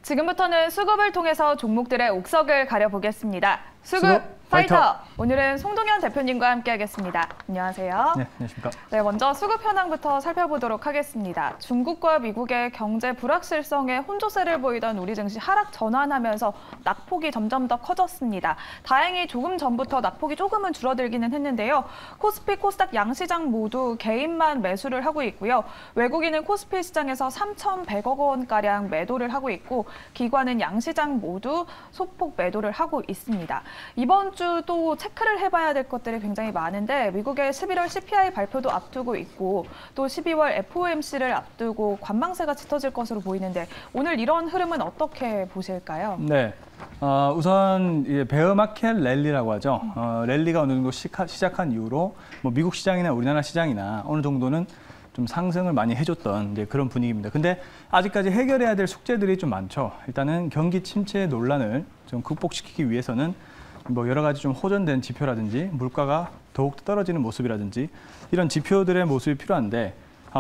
지금부터는 수급을 통해서 종목들의 옥석을 가려보겠습니다. 수급 파이터! 오늘은 송동현 대표님과 함께하겠습니다. 안녕하세요. 네, 안녕하십니까. 네, 먼저 수급 현황부터 살펴보도록 하겠습니다. 중국과 미국의 경제 불확실성에 혼조세를 보이던 우리 증시 하락 전환하면서 낙폭이 점점 더 커졌습니다. 다행히 조금 전부터 낙폭이 조금은 줄어들기는 했는데요. 코스피, 코스닥 양시장 모두 개인만 매수를 하고 있고요. 외국인은 코스피 시장에서 3,100억 원가량 매도를 하고 있고 기관은 양시장 모두 소폭 매도를 하고 있습니다. 이번 주 또 체크를 해봐야 될 것들이 굉장히 많은데 미국의 11월 CPI 발표도 앞두고 있고 또 12월 FOMC를 앞두고 관망세가 짙어질 것으로 보이는데 오늘 이런 흐름은 어떻게 보실까요? 네, 우선 베어마켓 랠리라고 하죠. 랠리가 어느 정도 시작한 이후로 뭐 미국 시장이나 우리나라 시장이나 어느 정도는 좀 상승을 많이 해줬던 이제 그런 분위기입니다. 근데 아직까지 해결해야 될 숙제들이 좀 많죠. 일단은 경기 침체 논란을 좀 극복시키기 위해서는 뭐 여러 가지 좀 호전된 지표라든지 물가가 더욱 떨어지는 모습이라든지 이런 지표들의 모습이 필요한데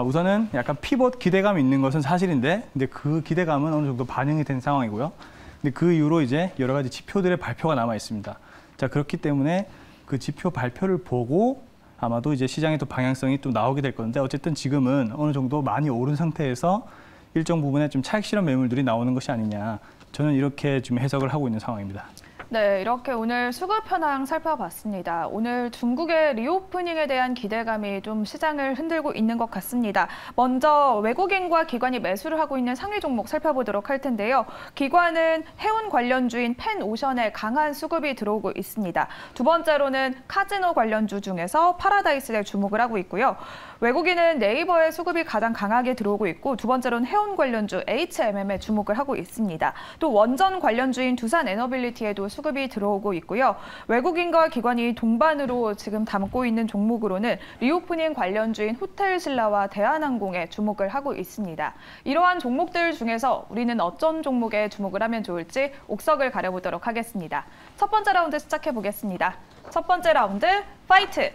우선은 약간 피벗 기대감이 있는 것은 사실인데 근데 그 기대감은 어느 정도 반영이 된 상황이고요. 근데 그 이후로 이제 여러 가지 지표들의 발표가 남아 있습니다. 자, 그렇기 때문에 그 지표 발표를 보고 아마도 이제 시장의 또 방향성이 또 나오게 될 건데 어쨌든 지금은 어느 정도 많이 오른 상태에서 일정 부분에 좀 차익 실현 매물들이 나오는 것이 아니냐. 저는 이렇게 지금 해석을 하고 있는 상황입니다. 네, 이렇게 오늘 수급 현황 살펴봤습니다. 오늘 중국의 리오프닝에 대한 기대감이 좀 시장을 흔들고 있는 것 같습니다. 먼저 외국인과 기관이 매수를 하고 있는 상위 종목 살펴보도록 할 텐데요. 기관은 해운 관련주인 펜오션에 강한 수급이 들어오고 있습니다. 두 번째로는 카지노 관련주 중에서 파라다이스에 주목을 하고 있고요. 외국인은 네이버의 수급이 가장 강하게 들어오고 있고 두 번째로는 해운 관련주 HMM에 주목을 하고 있습니다. 또 원전 관련주인 두산에너빌리티에도 수급이 들어오고 있고요. 외국인과 기관이 동반으로 지금 담고 있는 종목으로는 리오프닝 관련주인 호텔신라와 대한항공에 주목을 하고 있습니다. 이러한 종목들 중에서 우리는 어떤 종목에 주목을 하면 좋을지 옥석을 가려보도록 하겠습니다. 첫 번째 라운드 시작해 보겠습니다. 첫 번째 라운드 파이트!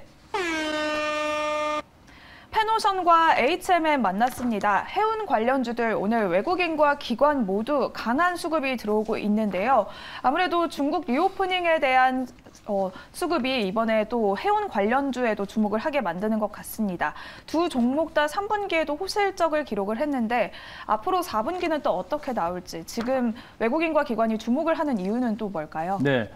펜오션과 HMM 만났습니다. 해운 관련주들 오늘 외국인과 기관 모두 강한 수급이 들어오고 있는데요. 아무래도 중국 리오프닝에 대한 수급이 이번에 또 해운 관련주에도 주목을 하게 만드는 것 같습니다. 두 종목 다 3분기에도 호실적을 기록을 했는데 앞으로 4분기는 또 어떻게 나올지 지금 외국인과 기관이 주목을 하는 이유는 또 뭘까요? 네,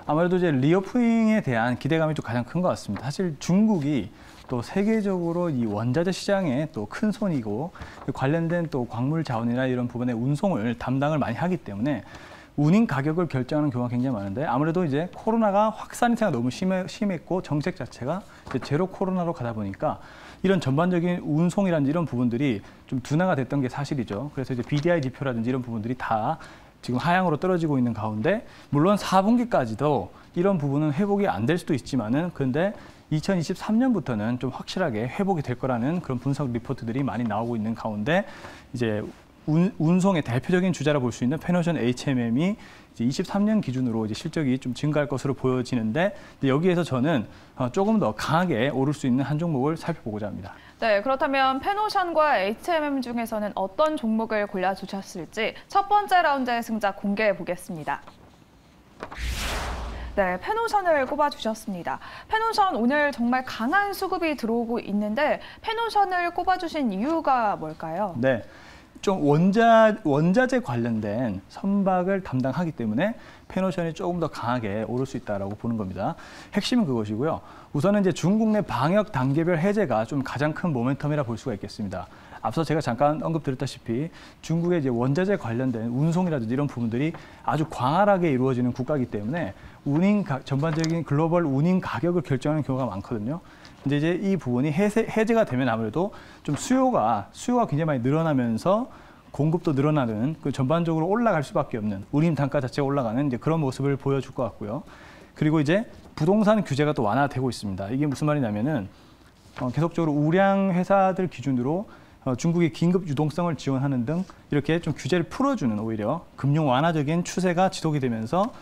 아무래도 이제 리오프닝에 대한 기대감이 또 가장 큰 것 같습니다. 사실 중국이 또 세계적으로 이 원자재 시장에 또 큰 손이고 관련된 또 광물 자원이나 이런 부분의 운송을 담당을 많이 하기 때문에 운임 가격을 결정하는 경우가 굉장히 많은데 아무래도 이제 코로나가 확산세가 너무 심했고 정책 자체가 이제 제로 코로나로 가다 보니까 이런 전반적인 운송이라든지 이런 부분들이 좀 둔화가 됐던 게 사실이죠. 그래서 이제 BDI 지표라든지 이런 부분들이 다 지금 하향으로 떨어지고 있는 가운데 물론 4분기까지도 이런 부분은 회복이 안 될 수도 있지만은 근데 2023년부터는 좀 확실하게 회복이 될 거라는 그런 분석 리포트들이 많이 나오고 있는 가운데 이제 운송의 대표적인 주자라 볼 수 있는 펜오션 HMM이 이제 23년 기준으로 이제 실적이 좀 증가할 것으로 보여지는데 여기에서 저는 조금 더 강하게 오를 수 있는 한 종목을 살펴보고자 합니다. 네, 그렇다면 펜오션과 HMM 중에서는 어떤 종목을 골라주셨을지 첫 번째 라운드의 승자 공개해 보겠습니다. 네, 펜오션을 꼽아주셨습니다. 펜오션 오늘 정말 강한 수급이 들어오고 있는데 펜오션을 꼽아주신 이유가 뭘까요? 네, 좀 원자재 관련된 선박을 담당하기 때문에 펜오션이 조금 더 강하게 오를 수 있다라고 보는 겁니다. 핵심은 그것이고요. 우선은 이제 중국 내 방역 단계별 해제가 좀 가장 큰 모멘텀이라 볼 수가 있겠습니다. 앞서 제가 잠깐 언급드렸다시피 중국의 이제 원자재 관련된 운송이라든지 이런 부분들이 아주 광활하게 이루어지는 국가이기 때문에 전반적인 글로벌 운임 가격을 결정하는 경우가 많거든요. 근데 이제 이 부분이 해제가 되면 아무래도 좀 수요가 굉장히 많이 늘어나면서 공급도 늘어나는 그 전반적으로 올라갈 수밖에 없는 운임 단가 자체가 올라가는 이제 그런 모습을 보여줄 것 같고요. 그리고 이제 부동산 규제가 또 완화되고 있습니다. 이게 무슨 말이냐면은 계속적으로 우량 회사들 기준으로 중국의 긴급 유동성을 지원하는 등 이렇게 좀 규제를 풀어주는 오히려 금융 완화적인 추세가 지속이 되면서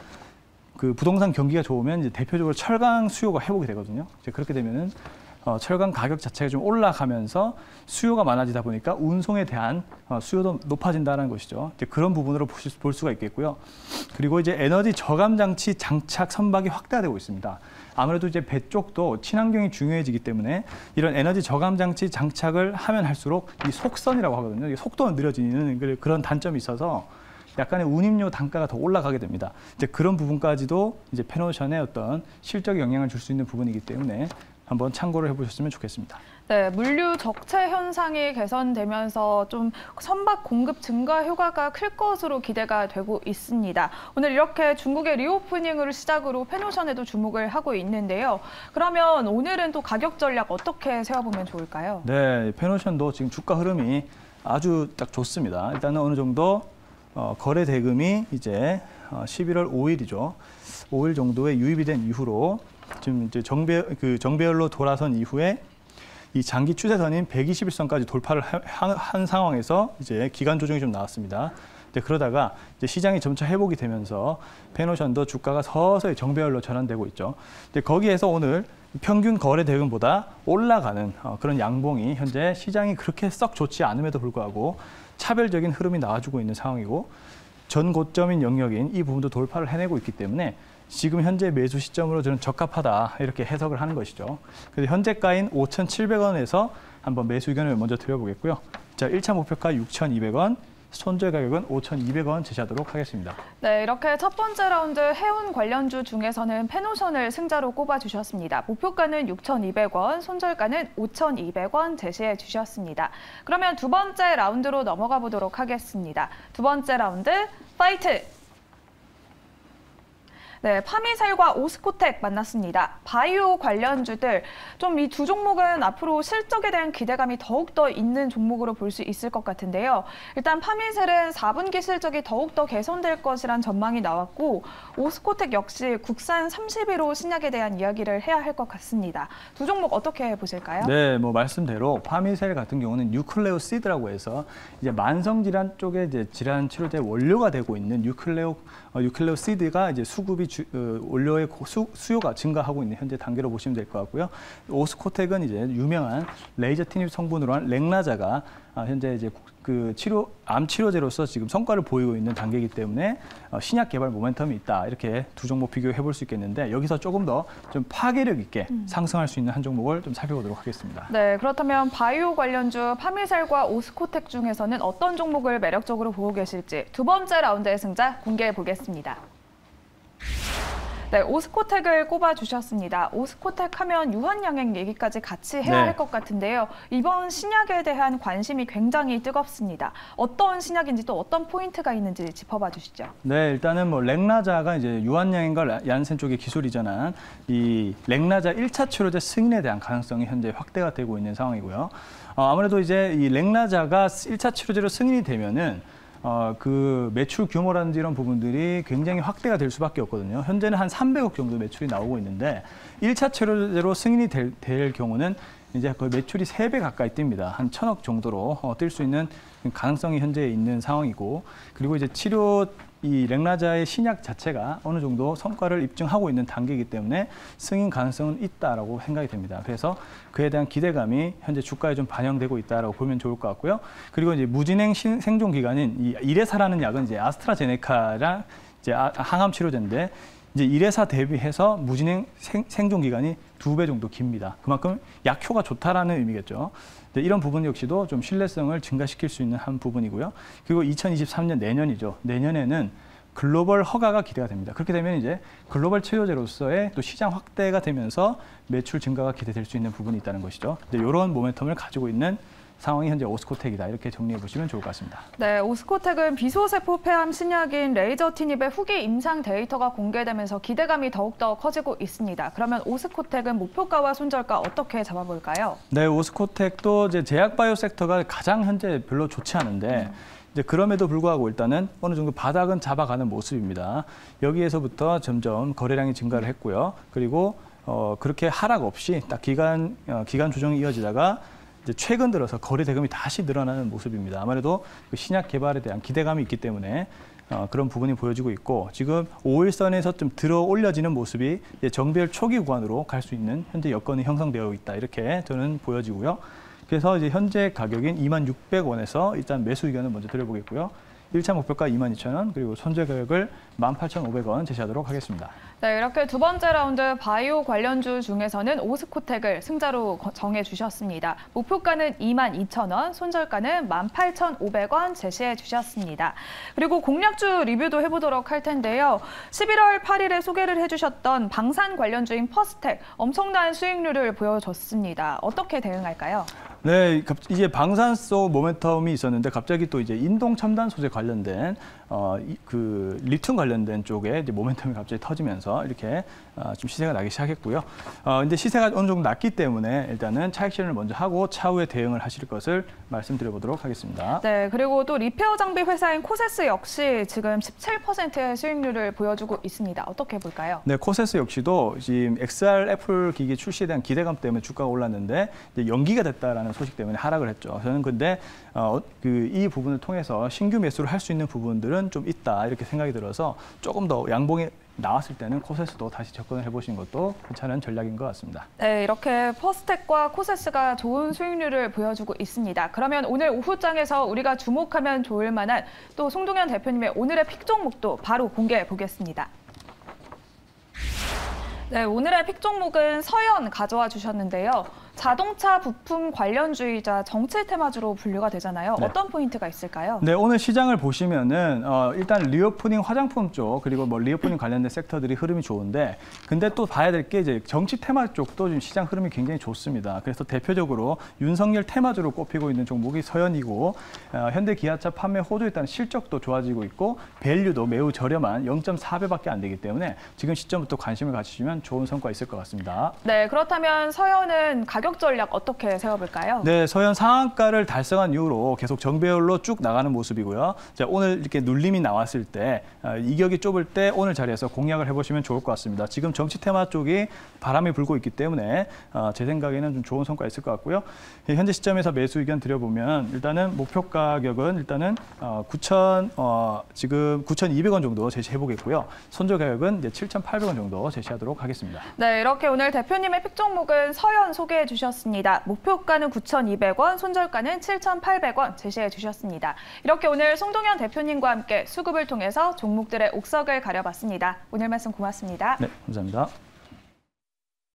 그 부동산 경기가 좋으면 이제 대표적으로 철강 수요가 회복이 되거든요. 이제 그렇게 되면은 철강 가격 자체가 좀 올라가면서 수요가 많아지다 보니까 운송에 대한 수요도 높아진다는 것이죠. 이제 그런 부분으로 볼 수가 있겠고요. 그리고 이제 에너지 저감 장치 장착 선박이 확대되고 있습니다. 아무래도 이제 배 쪽도 친환경이 중요해지기 때문에 이런 에너지 저감 장치 장착을 하면 할수록 이 속선이라고 하거든요. 이 속도가 느려지는 그런 단점이 있어서 약간의 운임료 단가가 더 올라가게 됩니다. 이제 그런 부분까지도 이제 페노션의 어떤 실적 영향을 줄 수 있는 부분이기 때문에 한번 참고를 해보셨으면 좋겠습니다. 네, 물류 적체 현상이 개선되면서 좀 선박 공급 증가 효과가 클 것으로 기대가 되고 있습니다. 오늘 이렇게 중국의 리오프닝을 시작으로 페노션에도 주목을 하고 있는데요. 그러면 오늘은 또 가격 전략 어떻게 세워보면 좋을까요? 네, 페노션도 지금 주가 흐름이 아주 딱 좋습니다. 일단은 어느 정도 거래 대금이 이제 11월 5일이죠. 5일 정도에 유입이 된 이후로 지금 이제 정배열로 돌아선 이후에 이 장기 추세선인 121선까지 돌파를 한 상황에서 이제 기간 조정이 좀 나왔습니다. 이제 그러다가 이제 시장이 점차 회복이 되면서 페노션도 주가가 서서히 정배열로 전환되고 있죠. 이제 거기에서 오늘 평균 거래 대금보다 올라가는 그런 양봉이 현재 시장이 그렇게 썩 좋지 않음에도 불구하고 차별적인 흐름이 나와주고 있는 상황이고 전 고점인 영역인 이 부분도 돌파를 해내고 있기 때문에 지금 현재 매수 시점으로 저는 적합하다 이렇게 해석을 하는 것이죠. 그래서 현재가인 5,700원에서 한번 매수 의견을 먼저 드려보겠고요. 자, 1차 목표가 6,200원, 손절 가격은 5,200원 제시하도록 하겠습니다. 네, 이렇게 첫 번째 라운드 해운 관련주 중에서는 페노션을 승자로 꼽아주셨습니다. 목표가는 6,200원, 손절가는 5,200원 제시해 주셨습니다. 그러면 두 번째 라운드로 넘어가 보도록 하겠습니다. 두 번째 라운드, 파이트! 네, 파미셀과 오스코텍 만났습니다. 바이오 관련주들, 좀 이 두 종목은 앞으로 실적에 대한 기대감이 더욱더 있는 종목으로 볼 수 있을 것 같은데요. 일단 파미셀은 4분기 실적이 더욱더 개선될 것이란 전망이 나왔고 오스코텍 역시 국산 31호 신약에 대한 이야기를 해야 할 것 같습니다. 두 종목 어떻게 보실까요? 네, 뭐 말씀대로 파미셀 같은 경우는 뉴클레오시드라고 해서 이제 만성 질환 쪽에 이제 질환 치료제 원료가 되고 있는 뉴클레오시드가 이제 수급이 원료의 수요가 증가하고 있는 현재 단계로 보시면 될 것 같고요. 오스코텍은 이제 유명한 레이저 티닙 성분으로 한 렉나자가 현재 이제 암 치료제로서 지금 성과를 보이고 있는 단계이기 때문에 신약 개발 모멘텀이 있다. 이렇게 두 종목 비교해 볼 수 있겠는데 여기서 조금 더 좀 파괴력 있게 상승할 수 있는 한 종목을 좀 살펴보도록 하겠습니다. 네, 그렇다면 바이오 관련주 파미셀과 오스코텍 중에서는 어떤 종목을 매력적으로 보고 계실지 두 번째 라운드의 승자 공개해 보겠습니다. 네, 오스코텍을 꼽아주셨습니다. 오스코텍 하면 유한양행 얘기까지 같이 해야 할 것 같은데요. 이번 신약에 대한 관심이 굉장히 뜨겁습니다. 어떤 신약인지 또 어떤 포인트가 있는지 짚어봐 주시죠. 네, 일단은 뭐 렉나자가 이제 유한양행과 얀센 쪽의 기술이잖아. 이 렉나자 1차 치료제 승인에 대한 가능성이 현재 확대가 되고 있는 상황이고요. 아무래도 이제 이 렉나자가 1차 치료제로 승인이 되면은 그 매출 규모라든지 이런 부분들이 굉장히 확대가 될 수밖에 없거든요. 현재는 한 300억 정도 매출이 나오고 있는데 1차 치료제로 승인이 될 경우는 이제 거의 매출이 3배 가까이 뜁니다. 한 1,000억 정도로 뛸 수 있는 가능성이 현재 있는 상황이고 그리고 이제 이 렉나자의 신약 자체가 어느 정도 성과를 입증하고 있는 단계이기 때문에 승인 가능성은 있다라고 생각이 됩니다. 그래서 그에 대한 기대감이 현재 주가에 좀 반영되고 있다라고 보면 좋을 것 같고요. 그리고 이제 무진행 생존 기간인 이 이레사라는 약은 이제 아스트라제네카랑 이제 항암 치료제인데 이제 이레사 대비해서 무진행 생존 기간이 2배 정도 깁니다. 그만큼 약효가 좋다라는 의미겠죠. 이런 부분 역시도 좀 신뢰성을 증가시킬 수 있는 한 부분이고요. 그리고 2023년 내년이죠. 내년에는 글로벌 허가가 기대가 됩니다. 그렇게 되면 이제 글로벌 치료제로서의 또 시장 확대가 되면서 매출 증가가 기대될 수 있는 부분이 있다는 것이죠. 이런 모멘텀을 가지고 있는 상황이 현재 오스코텍이다. 이렇게 정리해 보시면 좋을 것 같습니다. 네, 오스코텍은 비소세포 폐암 신약인 레이저 티닙의 후기 임상 데이터가 공개되면서 기대감이 더욱더 커지고 있습니다. 그러면 오스코텍은 목표가와 손절가 어떻게 잡아볼까요? 네, 오스코텍도 이제 제약바이오 섹터가 가장 현재 별로 좋지 않은데 이제 그럼에도 불구하고 일단은 어느 정도 바닥은 잡아가는 모습입니다. 여기에서부터 점점 거래량이 증가를 했고요. 그리고 그렇게 하락 없이 딱 기간 조정이 이어지다가 이제 최근 들어서 거래 대금이 다시 늘어나는 모습입니다. 아무래도 그 신약 개발에 대한 기대감이 있기 때문에 그런 부분이 보여지고 있고 지금 5일선에서 좀 들어 올려지는 모습이 정배열 초기 구간으로 갈 수 있는 현재 여건이 형성되어 있다 이렇게 저는 보여지고요. 그래서 이제 현재 가격인 26,600원에서 일단 매수 의견을 먼저 드려보겠고요. 1차 목표가 22,000원 그리고 손절 가격을 18,500원 제시하도록 하겠습니다. 네, 이렇게 두 번째 라운드 바이오 관련주 중에서는 오스코텍을 승자로 정해 주셨습니다. 목표가는 22,000원, 손절가는 18,500원 제시해 주셨습니다. 그리고 공략주 리뷰도 해보도록 할 텐데요. 11월 8일에 소개를 해주셨던 방산 관련주인 퍼스텍, 엄청난 수익률을 보여줬습니다. 어떻게 대응할까요? 네, 이제 방산 속 모멘텀이 있었는데 갑자기 또 이제 인동 첨단 소재 관련된 그 리튬 관련된 쪽에 이제 모멘텀이 갑자기 터지면서 이렇게 좀 시세가 나기 시작했고요. 근데 시세가 어느 정도 낮기 때문에 일단은 차익 실현을 먼저 하고 차후에 대응을 하실 것을 말씀드려보도록 하겠습니다. 네, 그리고 또 리페어 장비 회사인 코세스 역시 지금 17%의 수익률을 보여주고 있습니다. 어떻게 볼까요? 네, 코세스 역시도 지금 XR 애플 기기 출시에 대한 기대감 때문에 주가가 올랐는데 이제 연기가 됐다라는 소식 때문에 하락을 했죠. 저는 근데 이 부분을 통해서 신규 매수를 할 수 있는 부분들은 좀 있다 이렇게 생각이 들어서 조금 더 양봉이 나왔을 때는 코세스도 다시 접근을 해보시는 것도 괜찮은 전략인 것 같습니다. 네, 이렇게 퍼스텍과 코세스가 좋은 수익률을 보여주고 있습니다. 그러면 오늘 오후장에서 우리가 주목하면 좋을 만한 또 송동현 대표님의 오늘의 픽 종목도 바로 공개해 보겠습니다. 네, 오늘의 픽 종목은 서현 가져와 주셨는데요. 자동차 부품 관련주이자 정치 테마주로 분류가 되잖아요. 네. 어떤 포인트가 있을까요? 네, 오늘 시장을 보시면은 일단 리오프닝 화장품 쪽 그리고 뭐 리오프닝 관련된 섹터들이 흐름이 좋은데 근데 또 봐야 될 게 이제 정치 테마 쪽도 지금 시장 흐름이 굉장히 좋습니다. 그래서 대표적으로 윤석열 테마주로 꼽히고 있는 종목이 서현이고 현대 기아차 판매 호조에 따른 실적도 좋아지고 있고 밸류도 매우 저렴한 0.4배밖에 안 되기 때문에 지금 시점부터 관심을 가지시면 좋은 성과 있을 것 같습니다. 네, 그렇다면 서현은 가격 전략 어떻게 세워볼까요? 네, 서현 상한가를 달성한 이후로 계속 정배열로 쭉 나가는 모습이고요. 자, 오늘 이렇게 눌림이 나왔을 때 이격이 좁을 때 오늘 자리에서 공략을 해보시면 좋을 것 같습니다. 지금 정치 테마 쪽이 바람이 불고 있기 때문에 제 생각에는 좀 좋은 성과 있을 것 같고요. 현재 시점에서 매수 의견 드려보면 일단은 목표 가격은 일단은 지금 9,200원 정도 제시해 보겠고요. 손절 가격은 이제 7,800원 정도 제시하도록 하겠습니다. 네, 이렇게 오늘 대표님의 픽 종목은 서현 소개해 주셨습니다. 목표가는 9,200원, 손절가는 7,800원 제시해 주셨습니다. 이렇게 오늘 송동현 대표님과 함께 수급을 통해서 종목들의 옥석을 가려봤습니다. 오늘 말씀 고맙습니다. 네, 감사합니다.